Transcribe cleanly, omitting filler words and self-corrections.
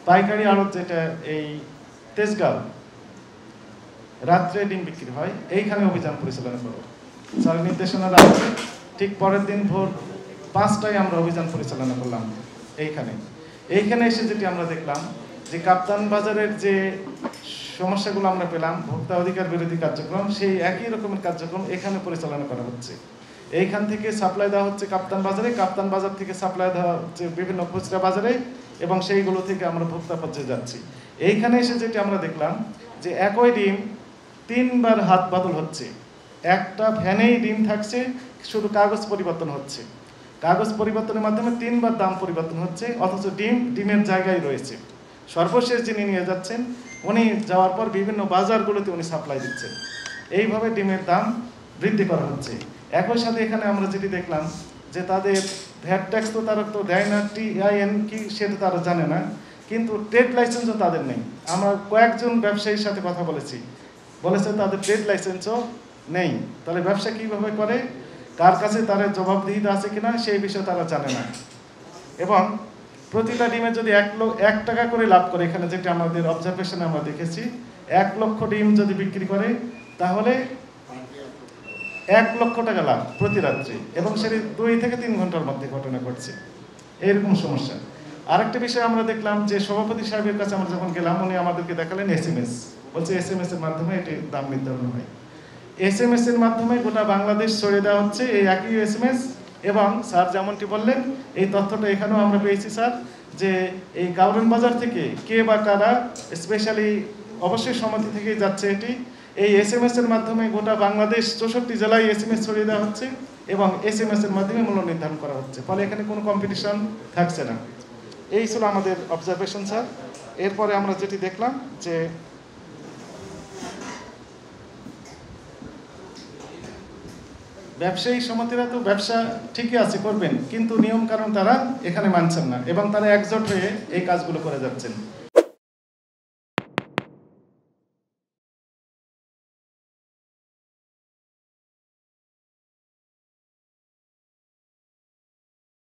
পাইকারি আড়ত যেটা এই তেজগাঁও রাত্রে ডিম বিক্রি হয়, এইখানে অভিযান পরিচালনা করব। স্যার নির্দেশনা রাখছে, ঠিক পরের দিন ভোর 5টায় আমরা অভিযান পরিচালনা করলাম এইখানে এসে যেটি আমরা দেখলাম যে কাপ্তান বাজারের যে সমস্যাগুলো আমরা পেলাম, ভোক্তা অধিকার বিরোধী কার্যক্রম, সেই একই রকমের কার্যক্রম এখানে পরিচালনা করা হচ্ছে। এইখান থেকে সাপ্লাই দেওয়া হচ্ছে কাপ্তান বাজারে, কাপ্তান বাজার থেকে সাপ্লাই দেওয়া হচ্ছে বিভিন্ন খুচরা বাজারে, এবং সেইগুলো থেকে আমরা ভোক্তা পর্যায়ে যাচ্ছি। এইখানে এসে যেটি আমরা দেখলাম যে একই ডিম 3বার হাত বদল হচ্ছে। একটা ভ্যানেই ডিম থাকছে, শুধু কাগজ পরিবর্তন হচ্ছে, কাগজ পরিবর্তনের মাধ্যমে 3বার দাম পরিবর্তন হচ্ছে, অথচ ডিমের জায়গায় রয়েছে। সর্বশেষ যিনি নিয়ে যাচ্ছেন উনি যাওয়ার পর বিভিন্ন বাজারগুলোতে উনি সাপ্লাই দিচ্ছেন। এইভাবে ডিমের দাম বৃদ্ধি করা হচ্ছে। একই সাথে এখানে আমরা যেটি দেখলাম যে তাদের ভ্যাট ট্যাক্স তো তারা তো দেয় না, TIN কি সেটা তারা জানে না, কিন্তু ট্রেড লাইসেন্সও তাদের নেই। আমরা কয়েকজন ব্যবসায়ীর সাথে কথা বলেছে তাদের ট্রেড লাইসেন্সও নেই। তাহলে ব্যবসা কীভাবে করে, কার কাছে তার জবাবদিহিতা আছে কিনা সেই বিষয়ে তারা জানে না। এবং প্রতিটা ডিমে যদি 1 টাকা করে লাভ করে, এখানে যেটা আমাদের অবজারভেশনে আমরা দেখেছি, 1 লক্ষ ডিম যদি বিক্রি করে তাহলে 1 লক্ষ টাকা লাভ প্রতি রাত্রি, এবং সেটি 2 থেকে 3 ঘন্টার মধ্যে ঘটনা ঘটছে। এইরকম সমস্যা। আরেকটা বিষয় আমরা দেখলাম যে সভাপতি সাহেবের কাছে আমরা যখন গেলাম, উনি আমাদেরকে দেখালেন SMS, বলছে SMS এর মাধ্যমে এটি দাম নির্ধারণ হয়। SMS এর মাধ্যমে গোটা বাংলাদেশ ছড়িয়ে দেওয়া হচ্ছে এই একই SMS। এবং স্যার যেমনটি বললেন, এই তথ্যটা এখানেও আমরা পেয়েছি স্যার, যে এই গাউরান বাজার থেকে কে বা কারা স্পেশালি অবশ্যই সমিতি থেকেই যাচ্ছে এটি, এই SMS এর মাধ্যমে গোটা বাংলাদেশ 64 জেলায় SMS ছড়িয়ে দেওয়া হচ্ছে, এবং SMS এর মাধ্যমে মূল্য নির্ধারণ করা হচ্ছে। ফলে এখানে কোনো কম্পিটিশন থাকছে না। এই ছিল আমাদের অবজারভেশন স্যার। এরপরে আমরা যেটি দেখলাম যে ব্যবসায়ী সমিতিরা তো ব্যবসা ঠিকই আছে, করবেন, কিন্তু নিয়ম কারণ তারা এখানে মানছেন না, এবং তারা একজোট হয়ে এই কাজগুলো করে যাচ্ছেন।